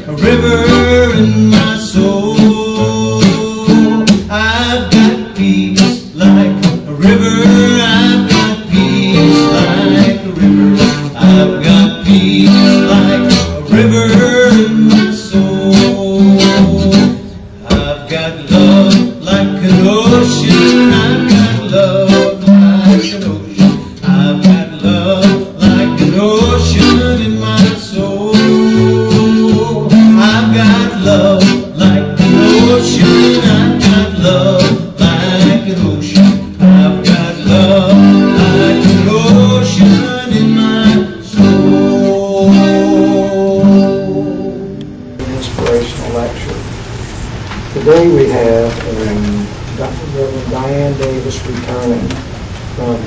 a river in my soul. I've got peace like a river. I've got peace like a river. I've got peace like a river in my soul. I've got love like an ocean. I've got love like an ocean. I've got love like an ocean in my soul. I've got love like an ocean. I've got love like an ocean. I've got love like an ocean in my soul. Inspirational lecture. Today we have Reverend Diane Davis returning from,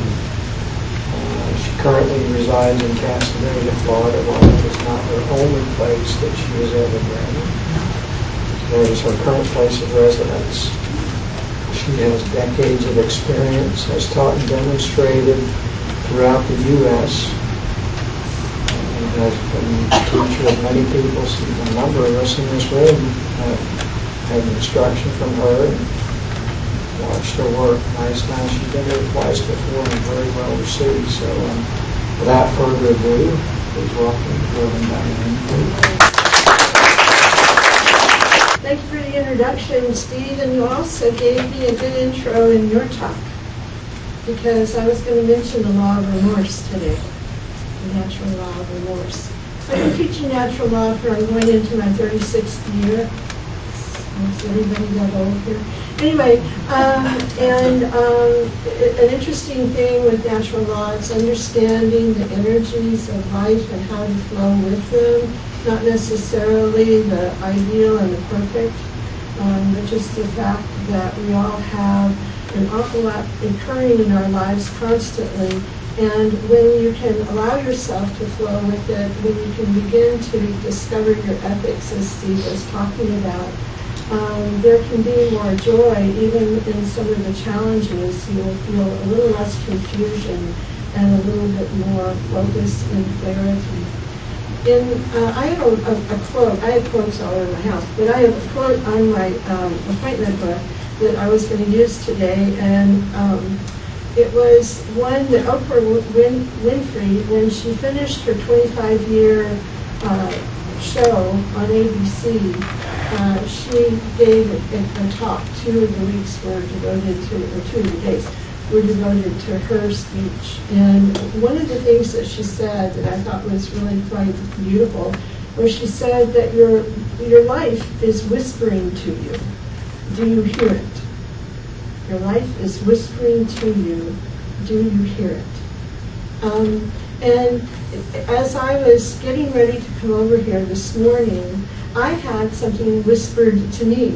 she currently resides in Casanova, Florida, while it is not her only place that she has ever been. That is her current place of residence. She has decades of experience, has taught and demonstrated throughout the U.S., and has been a teacher of many people. So a number of us in this room had instruction from her and watched her work. Nice time. She's been here twice before and very well received. So without further ado, please welcome Reverend Diane. Thank you for the introduction, Steve, and you also gave me a good intro in your talk, because I was going to mention the law of remorse today, the natural law of remorse. I've been teaching natural law for, I'm going into my 36th year. Is anybody that old here? Anyway, an interesting thing with natural law is understanding the energies of life and how to flow with them. Not necessarily the ideal and the perfect, but just the fact that we all have an awful lot occurring in our lives constantly. And when you can allow yourself to flow with it, when you can begin to discover your ethics, as Steve was talking about, there can be more joy. Even in some of the challenges, you will feel a little less confusion and a little bit more focus and clarity. I have a quote. I have quotes all over my house, but I have a quote on my appointment book that I was going to use today, and it was one that Oprah Winfrey, when she finished her 25-year show on ABC, she gave a talk. 2 of the weeks were devoted to, or 2 of the days were devoted to her speech. And one of the things that she said that I thought was really quite beautiful was she said that your life is whispering to you. Do you hear it? Your life is whispering to you. Do you hear it? And as I was getting ready to come over here this morning, I had something whispered to me.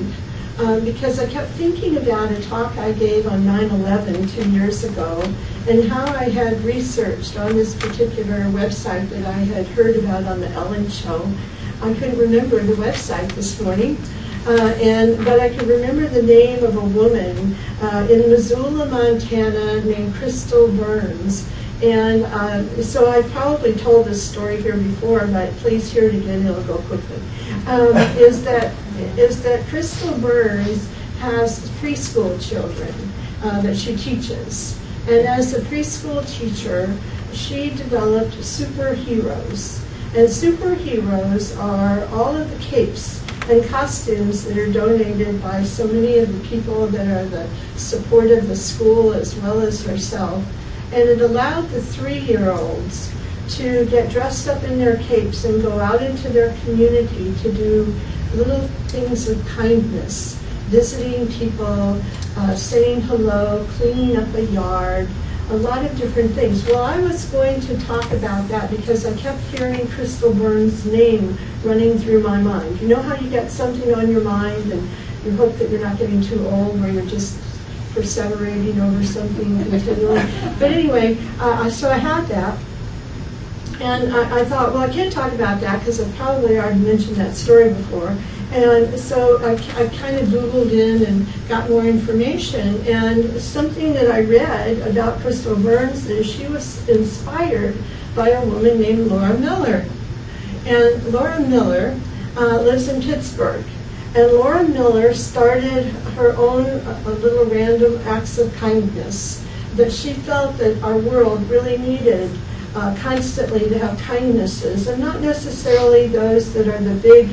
Because I kept thinking about a talk I gave on 9/11 2 years ago, and how I had researched on this particular website that I had heard about on the Ellen Show. I couldn't remember the website this morning, but I could remember the name of a woman in Missoula, Montana, named Crystal Burns. And so I probably told this story here before, but please hear it again, it'll go quickly. Is that Crystal Burns has preschool children that she teaches. And as a preschool teacher, she developed superheroes. And superheroes are all of the capes and costumes that are donated by so many of the people that are the support of the school as well as herself. And it allowed the 3-year-olds to get dressed up in their capes and go out into their community to do little things of kindness, visiting people, saying hello, cleaning up a yard, a lot of different things. Well, I was going to talk about that because I kept hearing Crystal Burns' name running through my mind. You know how you get something on your mind and you hope that you're not getting too old where you're just perseverating over something continually. But anyway, so I had that. And I thought, well, I can't talk about that because I've probably already mentioned that story before. And so I kind of Googled in and got more information. And something that I read about Crystal Burns is she was inspired by a woman named Laura Miller. And Laura Miller lives in Pittsburgh. And Laura Miller started her own a little random acts of kindness that she felt that our world really needed constantly to have kindnesses, and not necessarily those that are the big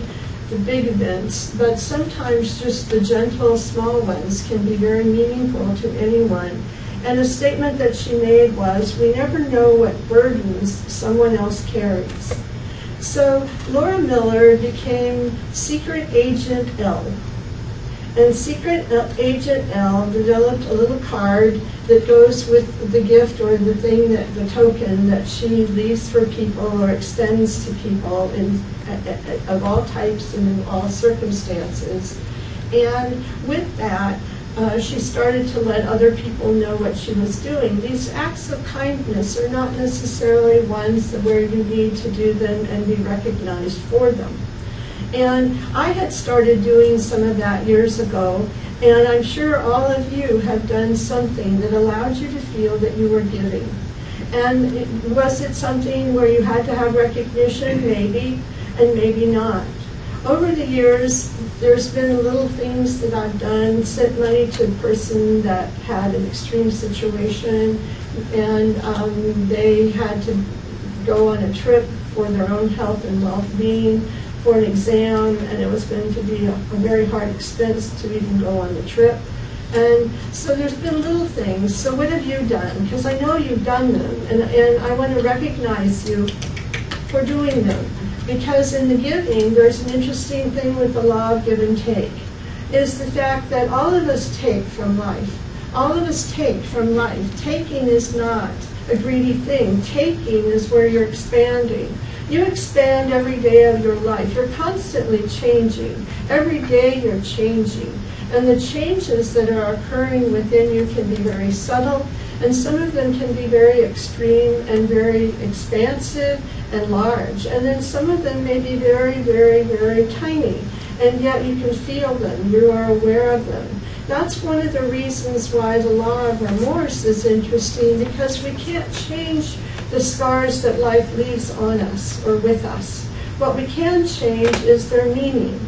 events, but sometimes just the gentle, small ones can be very meaningful to anyone. And a statement that she made was, we never know what burdens someone else carries. So Laura Miller became Secret Agent L. And Secret Agent L developed a little card that goes with the gift or the thing, that the token that she leaves for people or extends to people of all types and in all circumstances. And with that, she started to let other people know what she was doing. These acts of kindness are not necessarily ones where you need to do them and be recognized for them. And I had started doing some of that years ago, and I'm sure all of you have done something that allowed you to feel that you were giving. And was it something where you had to have recognition? Maybe, and maybe not. Over the years, there's been little things that I've done, sent money to a person that had an extreme situation, and they had to go on a trip for their own health and well-being, for an exam, and it was going to be a very hard expense to even go on the trip. And so there's been little things. So what have you done? Because I know you've done them, and I want to recognize you for doing them. Because in the giving, there's an interesting thing with the law of give and take, is the fact that all of us take from life. All of us take from life. Taking is not a greedy thing. Taking is where you're expanding. You expand every day of your life. You're constantly changing. Every day you're changing. And the changes that are occurring within you can be very subtle, and some of them can be very extreme and very expansive and large. And then some of them may be very, very, very tiny, and yet you can feel them. You are aware of them. That's one of the reasons why the law of remorse is interesting, because we can't change the scars that life leaves on us or with us. What we can change is their meaning.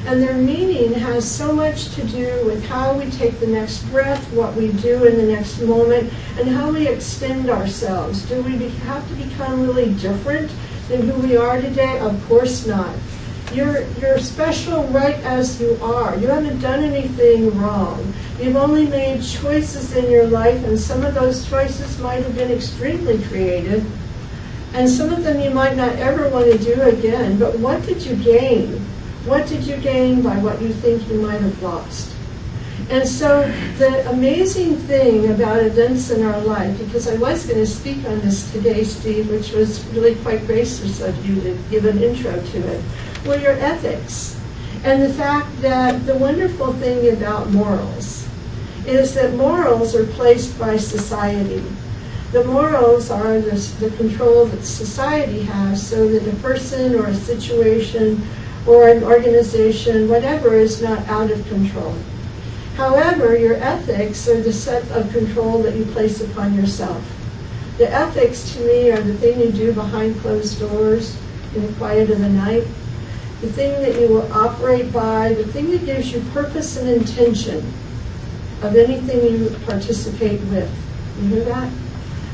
And their meaning has so much to do with how we take the next breath, what we do in the next moment, and how we extend ourselves. Do we have to become really different than who we are today? Of course not. You're special right as you are. You haven't done anything wrong. You've only made choices in your life, and some of those choices might have been extremely creative, and some of them you might not ever want to do again. But what did you gain? What did you gain by what you think you might have lost? And so the amazing thing about events in our life, because I was going to speak on this today, Steve, which was really quite gracious of you to give an intro to it, were your ethics. And the fact that the wonderful thing about morals is that morals are placed by society. The morals are the control that society has, so that a person or a situation or an organization, whatever, is not out of control. However, your ethics are the set of control that you place upon yourself. The ethics, to me, are the thing you do behind closed doors in the quiet of the night, the thing that you will operate by, the thing that gives you purpose and intention of anything you participate with. You hear that?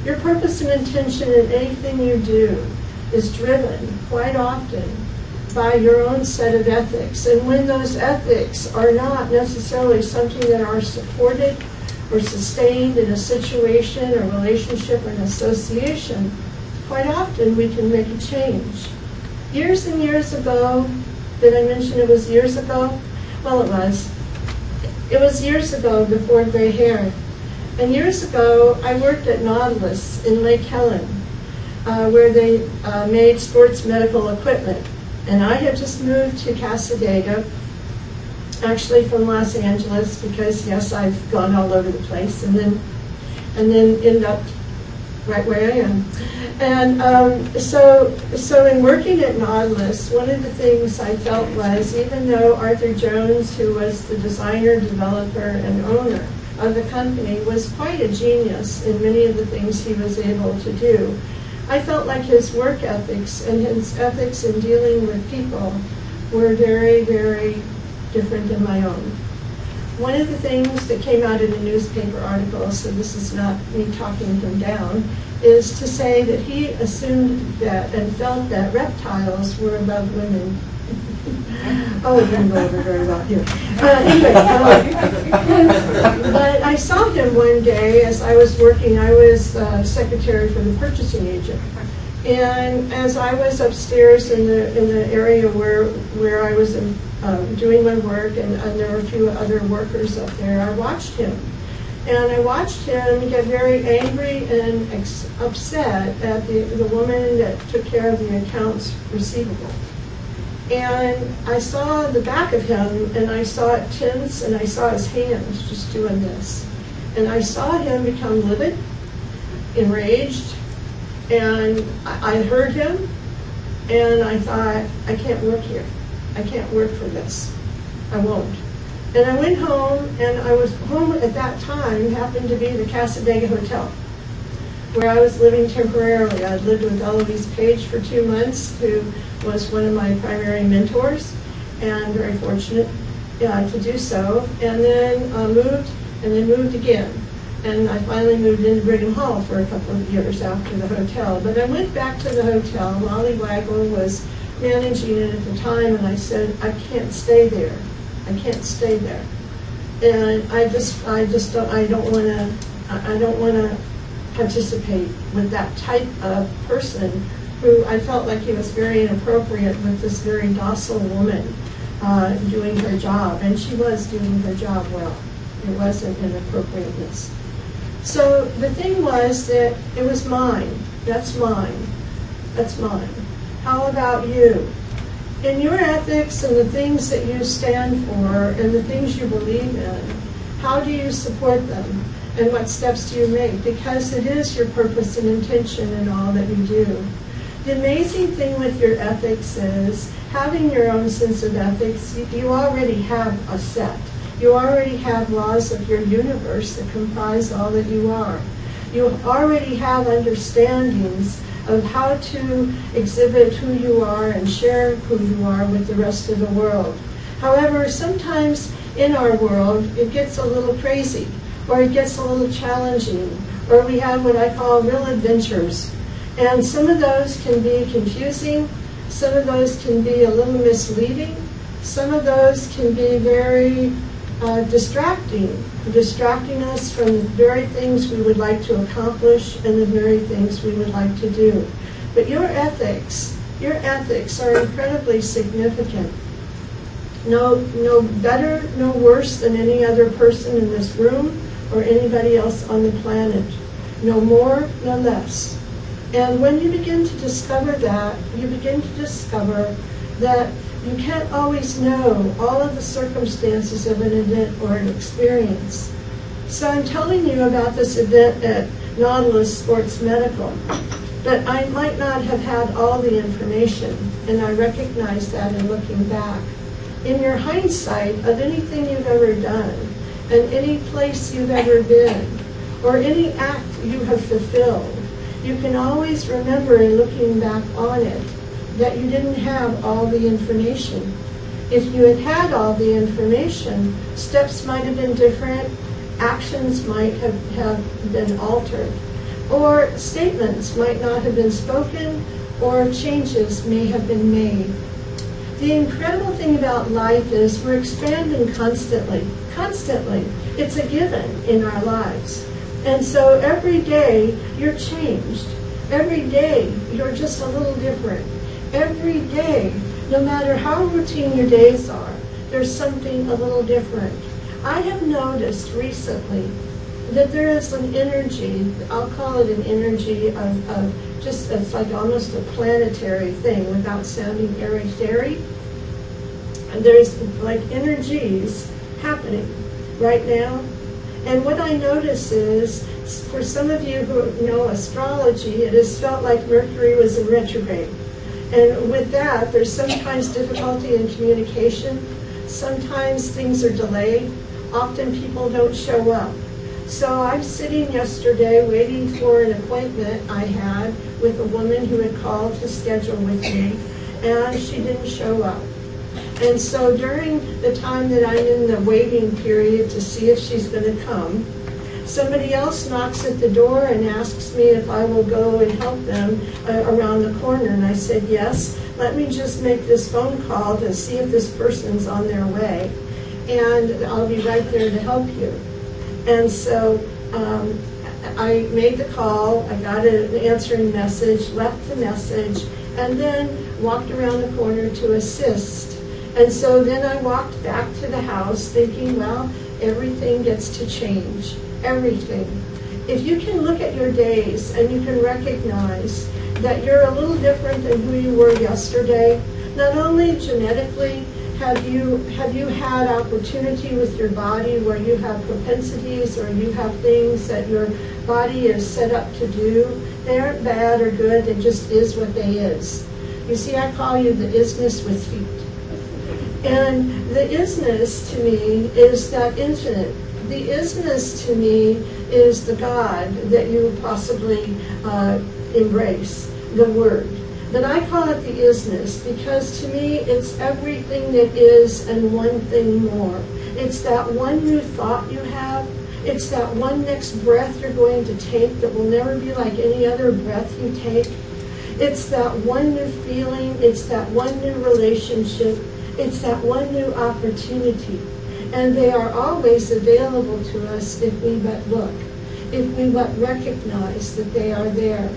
Your purpose and intention in anything you do is driven quite often by your own set of ethics. And when those ethics are not necessarily something that are supported or sustained in a situation or relationship or an association, quite often we can make a change. Years and years ago, did I mention it was years ago? Well, it was. It was years ago before gray hair. And years ago, I worked at Nautilus in Lake Helen, where they made sports medical equipment. And I had just moved to Casadega, actually from Los Angeles, because yes, I've gone all over the place, and then ended up right where I am. And so in working at Nautilus, one of the things I felt was, even though Arthur Jones, who was the designer, developer, and owner of the company, was quite a genius in many of the things he was able to do, I felt like his work ethics and his ethics in dealing with people were very, very different than my own. One of the things that came out in a newspaper article, so this is not me talking him down, is to say that he assumed that and felt that reptiles were above women. Oh, it didn't go over very well here. But I saw him one day as I was working. I was secretary for the purchasing agent. And as I was upstairs in the area where I was doing my work, and there were a few other workers up there, I watched him. And I watched him get very angry and upset at the woman that took care of the accounts receivable. And I saw the back of him, and I saw it tense, and I saw his hands just doing this. And I saw him become livid, enraged, and I heard him, and I thought, I can't work here. I can't work for this. I won't. And I went home, and I was home at that time, happened to be the Casadega Hotel, where I was living temporarily. I'd lived with Eloise Page for 2 months, who was one of my primary mentors, and very fortunate to do so. And then moved, and then moved again. And I finally moved into Brigham Hall for a couple of years after the hotel. But I went back to the hotel. Molly Waggle was managing it at the time, and I said, I can't stay there. I can't stay there. And I don't want to participate with that type of person who I felt like he was very inappropriate with this very docile woman doing her job. And she was doing her job well. It wasn't inappropriateness. So the thing was that it was mine. That's mine. That's mine. How about you? In your ethics and the things that you stand for and the things you believe in, how do you support them? And what steps do you make? Because it is your purpose and intention in all that you do. The amazing thing with your ethics is having your own sense of ethics, you already have a set. You already have laws of your universe that comprise all that you are. You already have understandings of how to exhibit who you are and share who you are with the rest of the world. However, sometimes in our world, it gets a little crazy, or it gets a little challenging, or we have what I call real adventures. And some of those can be confusing, some of those can be a little misleading, some of those can be very distracting us from the very things we would like to accomplish and the very things we would like to do. But your ethics are incredibly significant. No better, no worse than any other person in this room or anybody else on the planet. No more, no less. And when you begin to discover that, you begin to discover that you can't always know all of the circumstances of an event or an experience. So I'm telling you about this event at Nautilus Sports Medical, but I might not have had all the information, and I recognize that in looking back. In your hindsight of anything you've ever done, and any place you've ever been, or any act you have fulfilled, you can always remember in looking back on it that you didn't have all the information. If you had had all the information, steps might have been different, actions might have been altered, or statements might not have been spoken, or changes may have been made. The incredible thing about life is we're expanding constantly. Constantly. It's a given in our lives. And so every day you're changed. Every day you're just a little different. Every day, no matter how routine your days are, there's something a little different. I have noticed recently that there is an energy, I'll call it an energy of just, it's like almost a planetary thing without sounding airy-fairy. And there's like energies happening right now. And what I notice is, for some of you who know astrology, it has felt like Mercury was in retrograde. And with that, there's sometimes difficulty in communication. Sometimes things are delayed. Often people don't show up. So I'm sitting yesterday waiting for an appointment I had with a woman who had called to schedule with me, and she didn't show up. And so during the time that I'm in the waiting period to see if she's going to come, somebody else knocks at the door and asks me if I will go and help them around the corner. And I said, yes, let me just make this phone call to see if this person's on their way. And I'll be right there to help you. And so I made the call, I got an answering message, left the message, and then walked around the corner to assist. And so then I walked back to the house thinking, well, everything gets to change. Everything. If you can look at your days and you can recognize that you're a little different than who you were yesterday, not only genetically, have you had opportunity with your body where you have propensities or you have things that your body is set up to do? They aren't bad or good, it just is what they is. You see, I call you the isness with feet. And the isness to me is that infinite. The isness to me is the God that you possibly embrace, the Word. But I call it the isness because to me it's everything that is and one thing more. It's that one new thought you have. It's that one next breath you're going to take that will never be like any other breath you take. It's that one new feeling. It's that one new relationship. It's that one new opportunity. And they are always available to us if we but look, if we but recognize that they are there.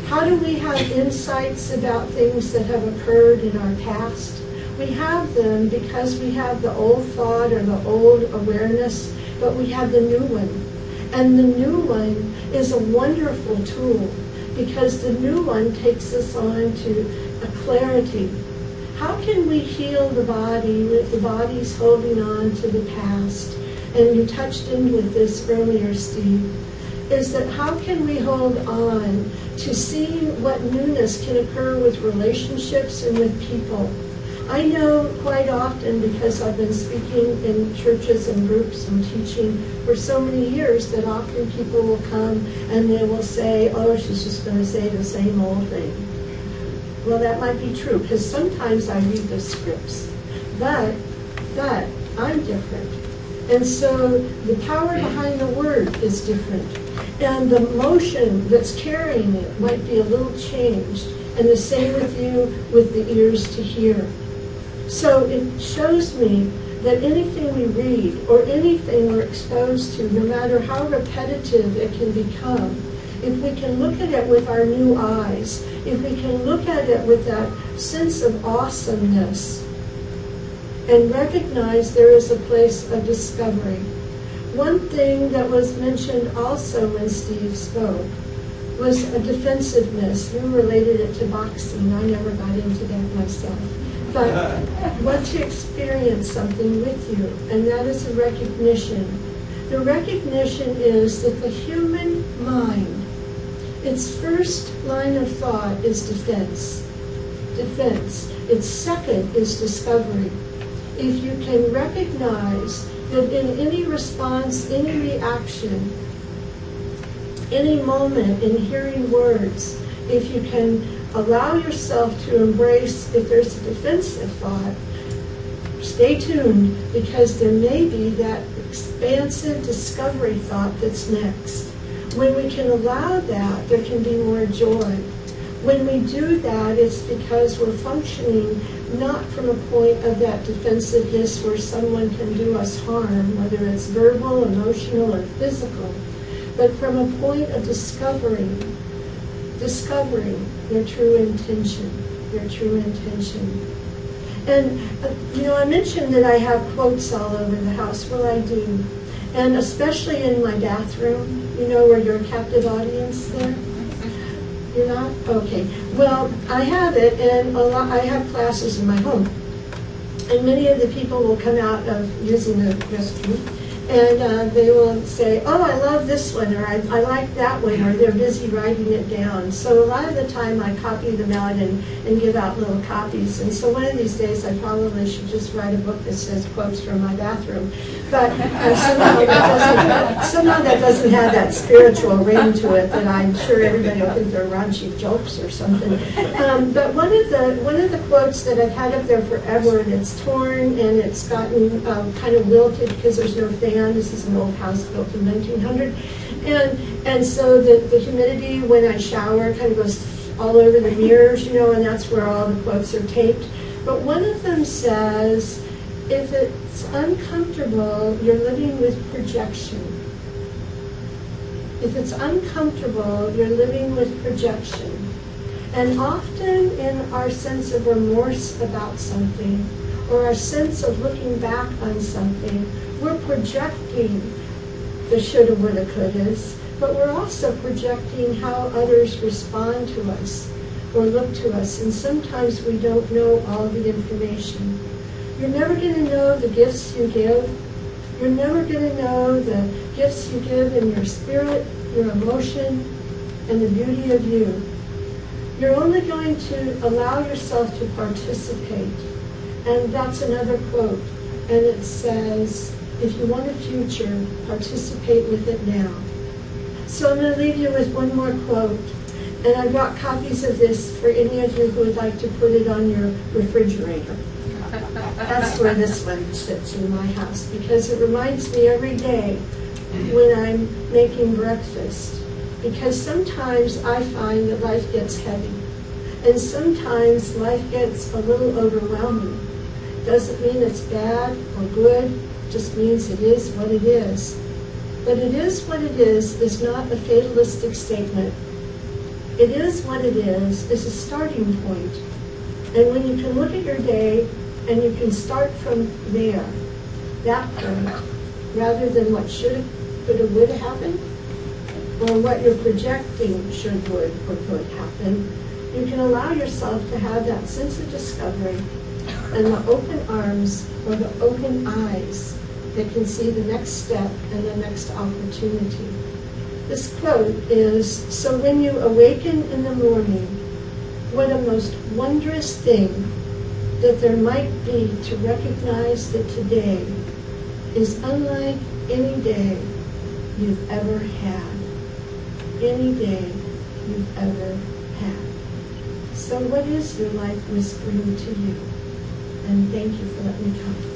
How do we have insights about things that have occurred in our past? We have them because we have the old thought or the old awareness, but we have the new one. And the new one is a wonderful tool because the new one takes us on to a clarity. How can we heal the body if the body's holding on to the past? And you touched in with this earlier, Steve, is that how can we hold on to seeing what newness can occur with relationships and with people? I know quite often, because I've been speaking in churches and groups and teaching for so many years, that often people will come and they will say, oh, she's just going to say the same old thing. Well, that might be true, because sometimes I read the scripts. But I'm different. And so the power behind the word is different. And the motion that's carrying it might be a little changed. And the same with you with the ears to hear. So it shows me that anything we read or anything we're exposed to, no matter how repetitive it can become, if we can look at it with our new eyes, if we can look at it with that sense of awesomeness and recognize there is a place of discovery. One thing that was mentioned also when Steve spoke was a defensiveness. You related it to boxing. I never got into that myself. But I want to experience something with you, and that is a recognition. The recognition is that the human mind, its first line of thought is defense. Defense. Its second is discovery. If you can recognize that in any response, any reaction, any moment in hearing words, if you can allow yourself to embrace, if there's a defensive thought, stay tuned, because there may be that expansive discovery thought that's next. When we can allow that, there can be more joy. When we do that, it's because we're functioning not from a point of that defensiveness where someone can do us harm, whether it's verbal, emotional, or physical, but from a point of discovering your true intention, your true intention. And, I mentioned that I have quotes all over the house. Well, I do. And especially in my bathroom, where you're a captive audience there. You're not? Okay. Well, I have it, and I have classes in my home. And many of the people will come out of using the restroom, And they will say, oh, I love this one, or I like that one, or they're busy writing it down. So a lot of the time I copy them out and give out little copies. And so one of these days I probably should just write a book that says quotes from my bathroom. But somehow that doesn't have that spiritual ring to it that I'm sure everybody will think they're raunchy jokes or something. But one of the quotes that I've had up there forever, and it's torn and it's gotten kind of wilted because there's no fan. This is an old house built in 1900. And so the humidity when I shower kind of goes all over the mirrors, and that's where all the quotes are taped. But one of them says, if it's uncomfortable, you're living with projection. If it's uncomfortable, you're living with projection. And often in our sense of remorse about something, or our sense of looking back on something, we're projecting the shoulda, woulda, couldas, but we're also projecting how others respond to us or look to us, and sometimes we don't know all the information. You're never going to know the gifts you give. You're never going to know the gifts you give in your spirit, your emotion, and the beauty of you. You're only going to allow yourself to participate. And that's another quote. And it says, if you want a future, participate with it now. So I'm going to leave you with one more quote. And I brought copies of this for any of you who would like to put it on your refrigerator. That's where this one sits in my house, because it reminds me every day when I'm making breakfast. Because sometimes I find that life gets heavy. And sometimes life gets a little overwhelming. Doesn't mean it's bad or good, just means it is what it is. But it is what it is not a fatalistic statement. It is what it is a starting point. And when you can look at your day and you can start from there, that point, rather than what should, coulda, woulda happen, or what you're projecting should, would, or could happen, you can allow yourself to have that sense of discovery and the open arms or the open eyes that can see the next step and the next opportunity. This quote is, so when you awaken in the morning, what a most wondrous thing that there might be to recognize that today is unlike any day you've ever had. Any day you've ever had. So what is your life whispering to you? And thank you for letting me come.